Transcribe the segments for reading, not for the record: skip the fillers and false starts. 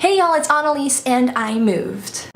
Hey y'all, it's Annelies and I moved.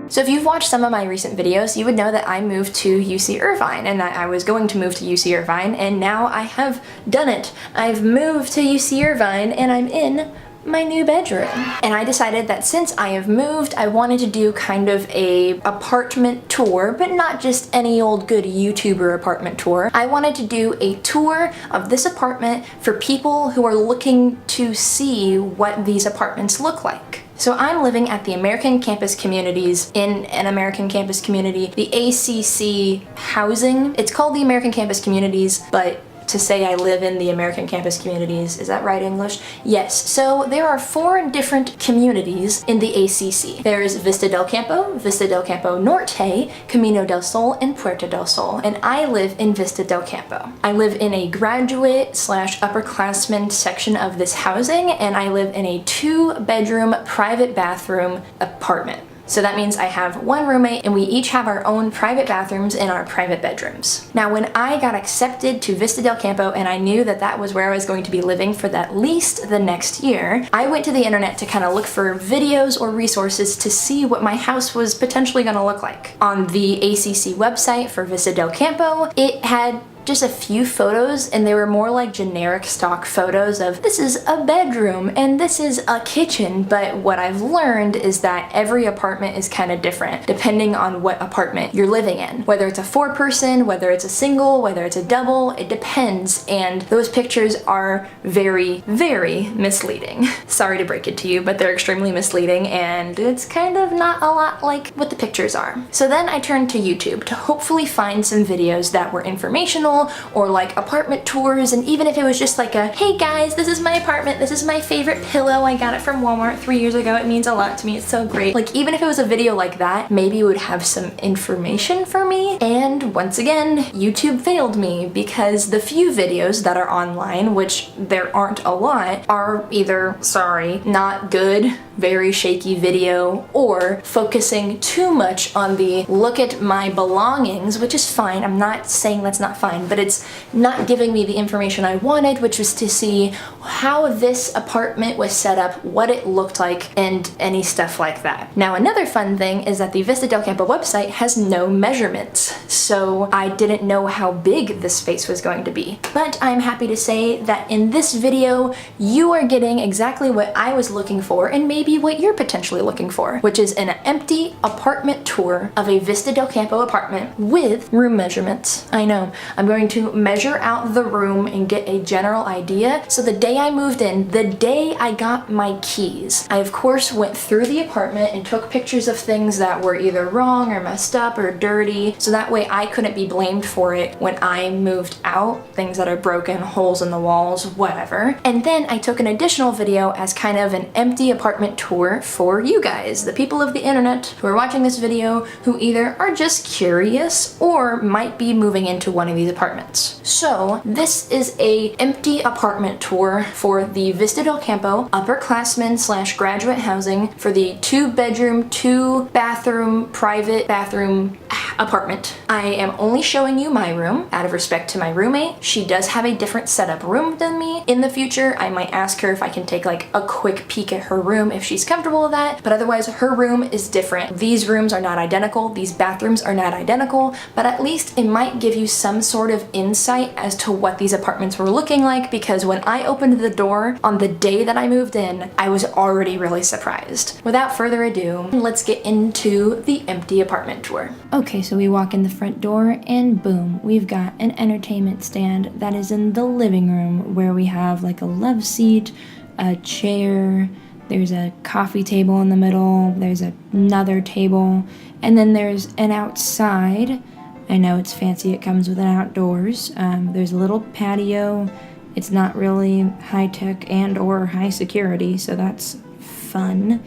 So if you've watched some of my recent videos, you would know that I moved to UC Irvine and that I was going to move to UC Irvine, and now I have done it. I've moved to UC Irvine and I'm in my new bedroom. And I decided that since I have moved, I wanted to do kind of a apartment tour, but not just any old good YouTuber apartment tour. I wanted to do a tour of this apartment for people who are looking to see what these apartments look like. So I'm living at the American Campus Communities in an American Campus Community, the ACC housing. It's called the American Campus Communities, but to say I live in the American Campus Communities, is that right English? Yes, so there are 4 different communities in the ACC. There's Vista Del Campo Norte, Camino del Sol, and Puerto del Sol, and I live in Vista Del Campo. I live in a graduate / upperclassmen section of this housing, and I live in a 2-bedroom private bathroom apartment. So that means I have 1 roommate and we each have our own private bathrooms in our private bedrooms. Now when I got accepted to Vista Del Campo and I knew that that was where I was going to be living for at least the next year, I went to the internet to kind of look for videos or resources to see what my house was potentially going to look like. On the ACC website for Vista Del Campo, it had just a few photos, and they were more like generic stock photos of this is a bedroom and this is a kitchen, but what I've learned is that every apartment is kind of different depending on what apartment you're living in. Whether it's a 4-person, whether it's a single, whether it's a double, it depends, and those pictures are very, very misleading. Sorry to break it to you, but they're extremely misleading and it's kind of not a lot like what the pictures are. So then I turned to YouTube to hopefully find some videos that were informational or like apartment tours, and even if it was just like a, hey guys, this is my apartment, this is my favorite pillow, I got it from Walmart 3 years ago, it means a lot to me, it's so great. Like even if it was a video like that, maybe it would have some information for me. And once again, YouTube failed me because the few videos that are online, which there aren't a lot, are either, sorry, not good, very shaky video, or focusing too much on the look at my belongings, which is fine, I'm not saying that's not fine, but it's not giving me the information I wanted, which was to see how this apartment was set up, what it looked like, and any stuff like that. Now another fun thing is that the Vista Del Campo website has no measurements, so I didn't know how big this space was going to be. But I'm happy to say that in this video, you are getting exactly what I was looking for, and maybe what you're potentially looking for, which is an empty apartment tour of a Vista Del Campo apartment with room measurements. I know, I'm going to measure out the room and get a general idea. So the day I moved in, the day I got my keys, I of course went through the apartment and took pictures of things that were either wrong or messed up or dirty, so that way I couldn't be blamed for it when I moved out, things that are broken, holes in the walls, whatever. And then I took an additional video as kind of an empty apartment tour for you guys, the people of the internet who are watching this video who either are just curious or might be moving into one of these apartments. So this is a empty apartment tour for the Vista Del Campo upperclassmen / graduate housing for the 2-bedroom, 2-bathroom, private bathroom apartment. I am only showing you my room out of respect to my roommate. She does have a different setup room than me. In the future, I might ask her if I can take like a quick peek at her room if she's comfortable with that, but otherwise her room is different. These rooms are not identical, these bathrooms are not identical, but at least it might give you some sort of insight as to what these apartments were looking like, because when I opened the door on the day that I moved in, I was already really surprised. Without further ado, let's get into the empty apartment tour. Okay, so we walk in the front door and boom, we've got an entertainment stand that is in the living room where we have like a love seat, a chair, there's a coffee table in the middle, there's another table, and then there's an outside. I know it's fancy, it comes with an outdoors. There's a little patio. It's not really high-tech and or high security, so that's fun.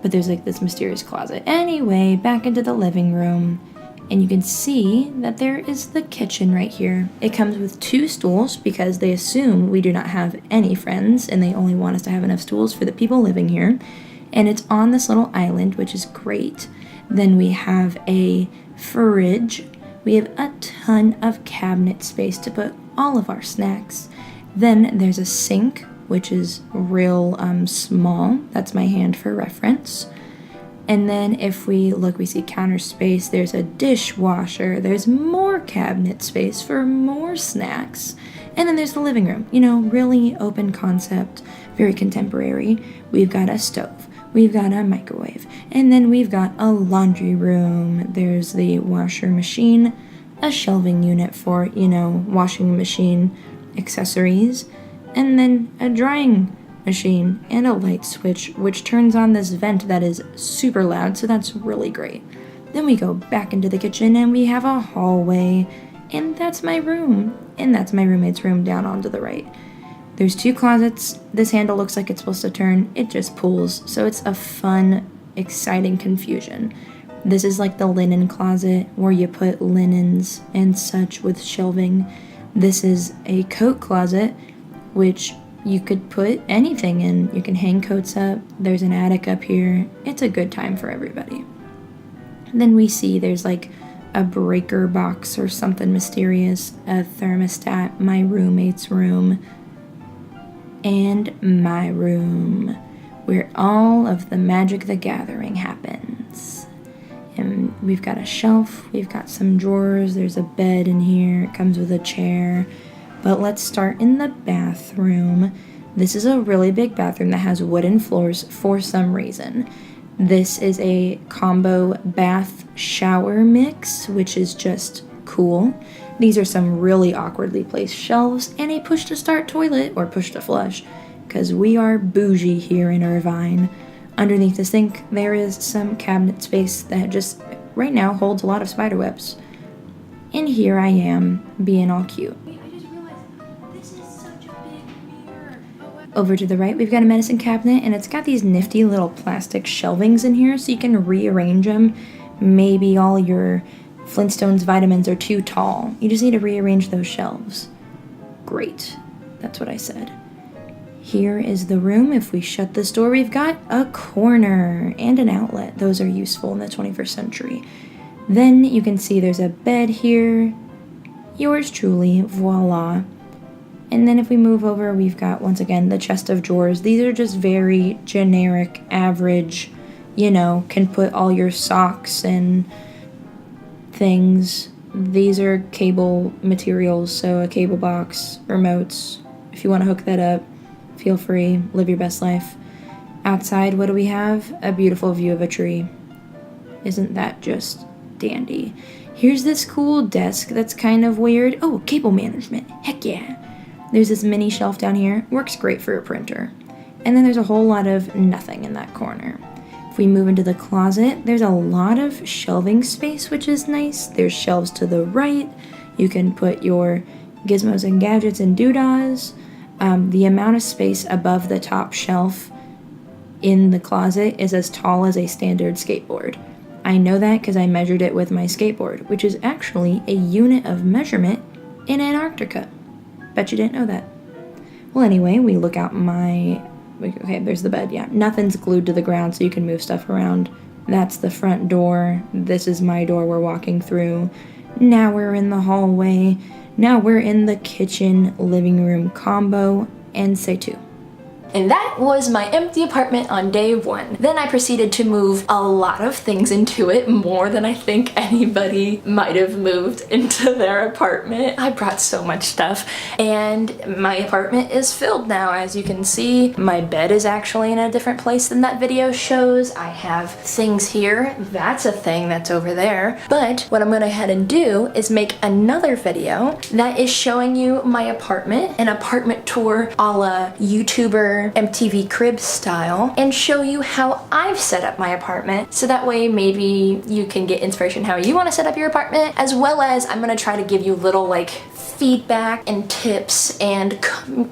But there's like this mysterious closet. Anyway, back into the living room. And you can see that there is the kitchen right here. It comes with 2 stools because they assume we do not have any friends and they only want us to have enough stools for the people living here. And it's on this little island, which is great. Then we have a fridge. We have a ton of cabinet space to put all of our snacks. Then there's a sink, which is real small. That's my hand for reference. And then if we look, we see counter space. There's a dishwasher. There's more cabinet space for more snacks. And then there's the living room. You know, really open concept, very contemporary. We've got a stove. We've got a microwave. And then we've got a laundry room. There's the washer machine, a shelving unit for, you know, washing machine accessories, and then a drying machine and a light switch, which turns on this vent that is super loud, so that's really great. Then we go back into the kitchen and we have a hallway, and that's my room, and that's my roommate's room down on to the right. There's 2 closets. This handle looks like it's supposed to turn. It just pulls, so it's a fun, exciting confusion. This is like the linen closet where you put linens and such with shelving. This is a coat closet, which you could put anything in. You can hang coats up. There's an attic up here. It's a good time for everybody. And then we see there's like a breaker box or something mysterious, a thermostat, my roommate's room, and my room, where all of the Magic the Gathering happens. And we've got a shelf, we've got some drawers, there's a bed in here, it comes with a chair. But let's start in the bathroom. This is a really big bathroom that has wooden floors for some reason. This is a combo bath shower mix, which is just cool. These are some really awkwardly placed shelves and a push to start toilet, or push to flush, because we are bougie here in Irvine. Underneath the sink, there is some cabinet space that just right now holds a lot of spider webs. And here I am, being all cute. Over to the right, we've got a medicine cabinet, and it's got these nifty little plastic shelvings in here so you can rearrange them. Maybe all your Flintstones vitamins are too tall. You just need to rearrange those shelves. Great. That's what I said. Here is the room. If we shut this door, we've got a corner and an outlet. Those are useful in the 21st century. Then you can see there's a bed here. Yours truly, voila. And then if we move over, we've got, once again, the chest of drawers. These are just very generic, average, you know, can put all your socks and things. These are cable materials, so a cable box, remotes. If you want to hook that up, feel free, live your best life. Outside, what do we have? A beautiful view of a tree. Isn't that just dandy? Here's this cool desk that's kind of weird. Oh, cable management. Heck yeah. There's this mini shelf down here. Works great for a printer. And then there's a whole lot of nothing in that corner. If we move into the closet, there's a lot of shelving space, which is nice. There's shelves to the right. You can put your gizmos and gadgets and doodahs. The amount of space above the top shelf in the closet is as tall as a standard skateboard. I know that because I measured it with my skateboard, which is actually a unit of measurement in Antarctica. Bet you didn't know that. Well, anyway, we look out okay, there's the bed, yeah. Nothing's glued to the ground, so you can move stuff around. That's the front door. This is my door we're walking through. Now we're in the hallway. Now we're in the kitchen living room combo, and say two. And that was my empty apartment on day 1. Then I proceeded to move a lot of things into it, more than I think anybody might have moved into their apartment. I brought so much stuff, and my apartment is filled now. As you can see, my bed is actually in a different place than that video shows. I have things here. That's a thing that's over there. But what I'm gonna head and do is make another video that is showing you my apartment, an apartment tour a la YouTuber MTV Crib style, and show you how I've set up my apartment, so that way maybe you can get inspiration how you want to set up your apartment, as well as I'm gonna try to give you little like feedback and tips and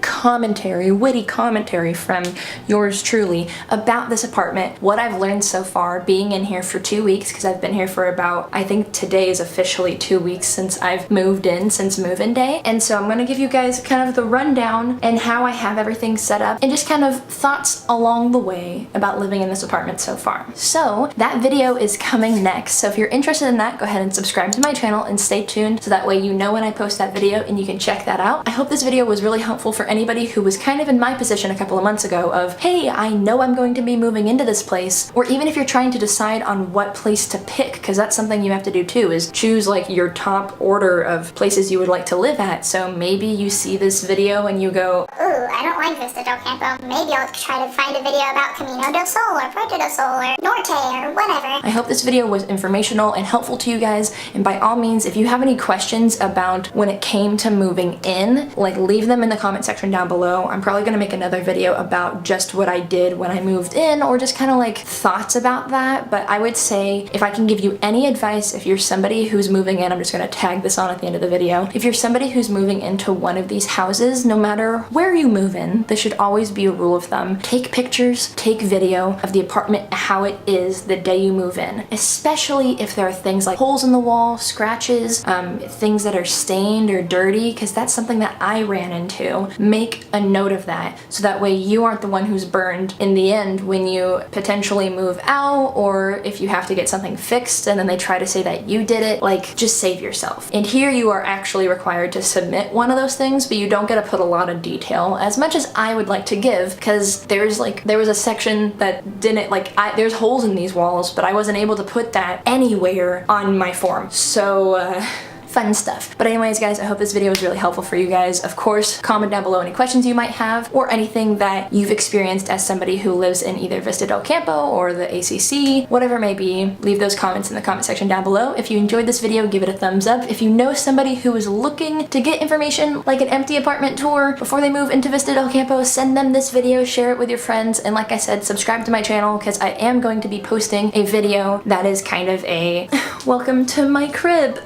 commentary, witty commentary from yours truly about this apartment, what I've learned so far being in here for 2 weeks, because I've been here for about, I think today is officially 2 weeks since I've moved in, since move-in day. And so I'm gonna give you guys kind of the rundown and how I have everything set up, and just kind of thoughts along the way about living in this apartment so far. So that video is coming next, so if you're interested in that, go ahead and subscribe to my channel and stay tuned, so that way you know when I post that video. video and you can check that out. I hope this video was really helpful for anybody who was kind of in my position a couple of months ago of, hey, I know I'm going to be moving into this place, or even if you're trying to decide on what place to pick, because that's something you have to do too, is choose like your top order of places you would like to live at. So maybe you see this video and you go, ooh, I don't like Vista Del Campo. Maybe I'll try to find a video about Camino del Sol or Puerto del Sol or Norte or whatever. I hope this video was informational and helpful to you guys, and by all means, if you have any questions about when it came to moving in, like leave them in the comment section down below. I'm probably gonna make another video about just what I did when I moved in, or just kind of like thoughts about that. But I would say, if I can give you any advice, if you're somebody who's moving in, I'm just gonna tag this on at the end of the video. If you're somebody who's moving into one of these houses, no matter where you move in, this should always be a rule of thumb. Take pictures, take video of the apartment, how it is the day you move in, especially if there are things like holes in the wall, scratches, things that are stained or dirty, because that's something that I ran into. Make a note of that, so that way you aren't the one who's burned in the end when you potentially move out, or if you have to get something fixed and then they try to say that you did it. Like, just save yourself. And here you are actually required to submit one of those things, but you don't get to put a lot of detail, as much as I would like to give, because there was a section that didn't, like, there's holes in these walls, but I wasn't able to put that anywhere on my form. So, fun stuff. But anyways, guys, I hope this video was really helpful for you guys. Of course, comment down below any questions you might have, or anything that you've experienced as somebody who lives in either Vista Del Campo or the ACC, whatever it may be. Leave those comments in the comment section down below. If you enjoyed this video, give it a thumbs up. If you know somebody who is looking to get information like an empty apartment tour before they move into Vista Del Campo, send them this video, share it with your friends, and like I said, subscribe to my channel, because I am going to be posting a video that is kind of a welcome to my crib.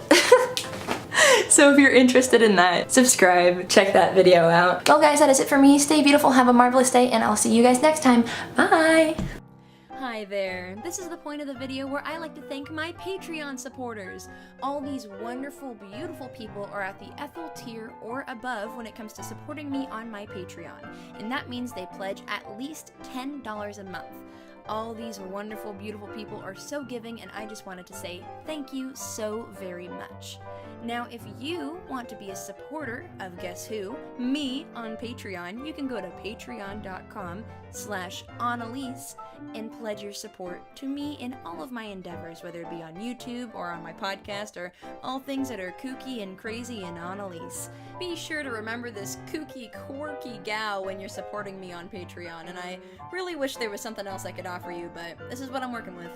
So if you're interested in that, subscribe, check that video out. Well guys, that is it for me. Stay beautiful, have a marvelous day, and I'll see you guys next time. Bye! Hi there. This is the point of the video where I like to thank my Patreon supporters. All these wonderful, beautiful people are at the Ethel tier or above when it comes to supporting me on my Patreon, and that means they pledge at least $10 a month. All these wonderful, beautiful people are so giving, and I just wanted to say thank you so very much. Now, if you want to be a supporter of guess who, me, on Patreon, you can go to patreon.com/Annelies and pledge your support to me in all of my endeavors, whether it be on YouTube or on my podcast, or all things that are kooky and crazy and Annelies. Be sure to remember this kooky, quirky gal when you're supporting me on Patreon, and I really wish there was something else I could offer you, but this is what I'm working with.